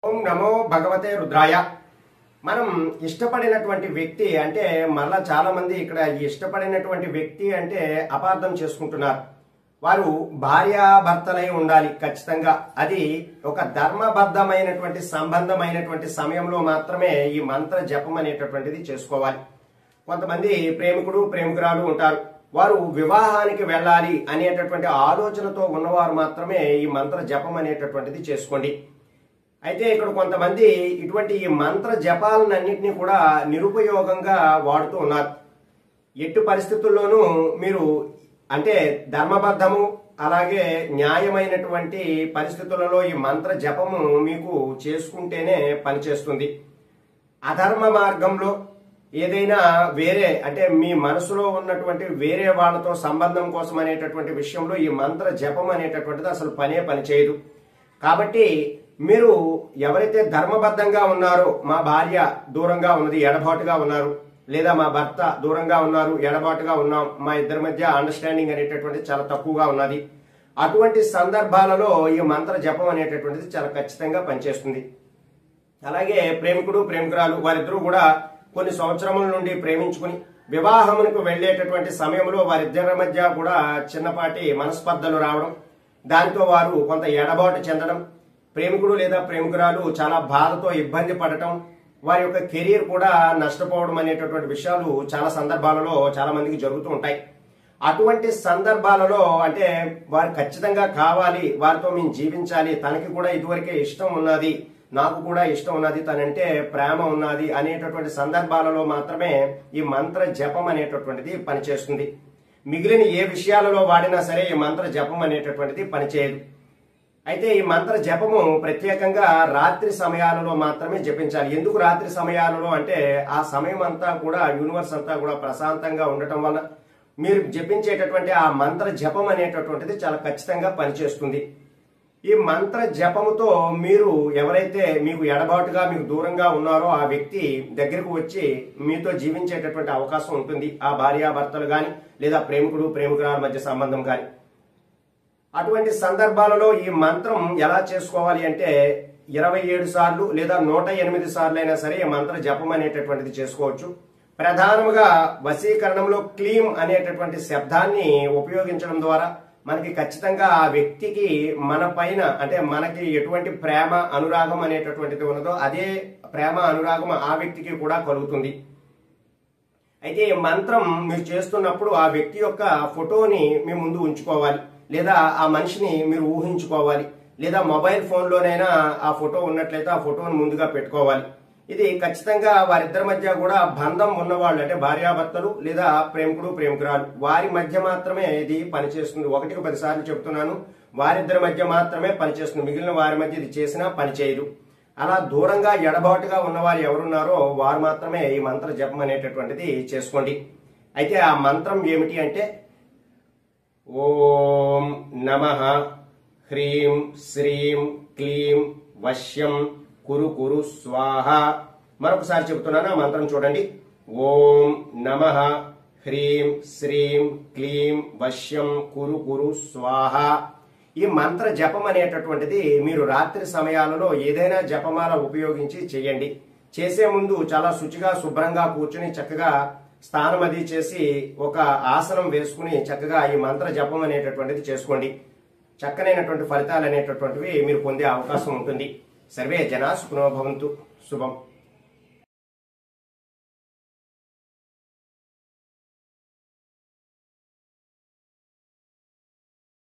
ఓం నమో భగవతే రుద్రాయ. మనం ఇష్టపడినటువంటి వ్యక్తి అంటే మళ్ళా చాలా మంది ఇక్కడ ఇష్టపడినటువంటి వ్యక్తి అంటే అపార్థం చేసుకుంటున్నారు. వారు భార్యాభర్తలై ఉండాలి ఖచ్చితంగా. అది ఒక ధర్మబద్ధమైనటువంటి సంబంధమైనటువంటి సమయంలో మాత్రమే ఈ మంత్ర జపం అనేటటువంటిది చేసుకోవాలి. కొంతమంది ప్రేమికుడు ప్రేమికురాలు ఉంటారు. వారు వివాహానికి వెళ్ళాలి అనేటటువంటి ఆలోచనతో ఉన్నవారు మాత్రమే ఈ మంత్ర జపం అనేటటువంటిది చేసుకోండి. అయితే ఇక్కడ కొంతమంది ఇటువంటి ఈ మంత్ర జపాలన్నింటినీ కూడా నిరుపయోగంగా వాడుతూ ఉన్నారు. ఎట్టి పరిస్థితుల్లోనూ మీరు అంటే ధర్మబద్ధము అలాగే న్యాయమైనటువంటి పరిస్థితులలో ఈ మంత్ర జపము మీకు చేసుకుంటేనే పనిచేస్తుంది. అధర్మ మార్గంలో ఏదైనా వేరే అంటే మీ మనసులో ఉన్నటువంటి వేరే వాళ్ళతో సంబంధం కోసం అనేటటువంటి విషయంలో ఈ మంత్ర జపం అనేటటువంటిది అసలు పని చేయదు. కాబట్టి మీరు ఎవరైతే ధర్మబద్ధంగా ఉన్నారో, మా భార్య దూరంగా ఉన్నది ఎడబాటుగా ఉన్నారు, లేదా మా భర్త దూరంగా ఉన్నారు ఎడబాటుగా ఉన్నాం, మా ఇద్దరి మధ్య అండర్స్టాండింగ్ అనేటటువంటిది చాలా తక్కువగా ఉన్నది, అటువంటి సందర్భాలలో ఈ మంత్ర జపం అనేటటువంటిది చాలా ఖచ్చితంగా పనిచేస్తుంది. అలాగే ప్రేమికుడు ప్రేమికురాలు వారిద్దరూ కూడా కొన్ని సంవత్సరముల నుండి ప్రేమించుకుని వివాహమునకు వెళ్లేటటువంటి సమయంలో వారిద్దరి మధ్య కూడా చిన్నపాటి మనస్పర్ధలు రావడం, దాంతో వారు కొంత ఎడబాటు చెందడం, ప్రేమికుడు లేదా ప్రేమికురాలు చాలా బాధతో ఇబ్బంది పడటం, వారి యొక్క కెరీర్ కూడా నష్టపోవడం అనేటటువంటి విషయాలు చాలా సందర్భాలలో చాలా మందికి జరుగుతూ ఉంటాయి. అటువంటి సందర్భాలలో అంటే వారు ఖచ్చితంగా కావాలి, వారితో మేము జీవించాలి, తనకి కూడా ఇదివరకే ఇష్టం ఉన్నది, నాకు కూడా ఇష్టం ఉన్నది, తనంటే ప్రేమ ఉన్నది అనేటటువంటి సందర్భాలలో మాత్రమే ఈ మంత్ర జపం అనేటటువంటిది పనిచేస్తుంది. మిగిలిన ఏ విషయాలలో వాడినా సరే ఈ మంత్ర జపం అనేటటువంటిది పనిచేయదు. అయితే ఈ మంత్ర జపము ప్రత్యేకంగా రాత్రి సమయాలలో మాత్రమే జపించాలి. ఎందుకు రాత్రి సమయాలలో అంటే ఆ సమయం అంతా కూడా యూనివర్స్ అంతా కూడా ప్రశాంతంగా ఉండటం వల్ల మీరు జపించేటటువంటి ఆ మంత్ర జపం అనేటటువంటిది చాలా ఖచ్చితంగా పనిచేస్తుంది. ఈ మంత్ర జపముతో మీరు ఎవరైతే మీకు ఎడబాటుగా మీకు దూరంగా ఉన్నారో ఆ వ్యక్తి దగ్గరకు వచ్చి మీతో జీవించేటటువంటి అవకాశం ఉంటుంది. ఆ భార్యాభర్తలు గాని లేదా ప్రేమికుడు ప్రేమికురాల మధ్య సంబంధం గాని. అటువంటి సందర్భాలలో ఈ మంత్రం ఎలా చేసుకోవాలి అంటే 27 సార్లు లేదా 108 సార్లు అయినా సరే ఈ మంత్ర జపం అనేటటువంటిది చేసుకోవచ్చు. ప్రధానముగా వశీకరణంలో క్లీం అనేటటువంటి శబ్దాన్ని ఉపయోగించడం ద్వారా మనకి ఖచ్చితంగా ఆ వ్యక్తికి మన పైన అంటే మనకి ఎటువంటి ప్రేమ అనురాగం అనేటటువంటిది ఉన్నదో అదే ప్రేమ అనురాగం ఆ వ్యక్తికి కూడా కలుగుతుంది. అయితే ఈ మంత్రం మీరు చేస్తున్నప్పుడు ఆ వ్యక్తి యొక్క ఫోటోని మీ ముందు ఉంచుకోవాలి, లేదా ఆ మనిషిని మీరు ఊహించుకోవాలి, లేదా మొబైల్ ఫోన్లోనైనా ఆ ఫోటో ఉన్నట్లయితే ఆ ఫోటోని ముందుగా పెట్టుకోవాలి. ఇది ఖచ్చితంగా వారిద్దరి మధ్య కూడా బంధం ఉన్నవాళ్ళు అంటే భార్యాభర్తలు లేదా ప్రేమికుడు ప్రేమికురాలు వారి మధ్య మాత్రమే ఇది పనిచేస్తుంది. 1కి 10 సార్లు చెప్తున్నాను, వారిద్దరి మధ్య మాత్రమే పనిచేస్తుంది. మిగిలిన వారి మధ్య ఇది చేసినా పనిచేయదు. అలా దూరంగా ఎడబాటుగా ఉన్నవారు ఎవరున్నారో వారు మాత్రమే ఈ మంత్ర జపం అనేటటువంటిది చేసుకోండి. అయితే ఆ మంత్రం ఏమిటి అంటే ఓం నమః హ్రీం శ్రీం క్లీం వశ్యం కురు కురు స్వాహ. మరొకసారి చెబుతున్నాను, ఆ మంత్రం చూడండి. ఓం నమః హ్రీం శ్రీం క్లీం వశ్యం కురు కురు స్వాహ. ఈ మంత్ర జపం అనేటటువంటిది మీరు రాత్రి సమయాలలో ఏదైనా జపమాల ఉపయోగించి చేయండి. చేసే ముందు చాలా శుచిగా శుభ్రంగా కూర్చుని చక్కగా స్నానం అది చేసి ఒక ఆసనం వేసుకుని చక్కగా ఈ మంత్ర జపం అనేటటువంటిది చేసుకోండి. చక్కనైనటువంటి ఫలితాలు అనేటటువంటివి మీరు పొందే అవకాశం ఉంటుంది. సర్వే జనా సుఖినో భవంతు. శుభం.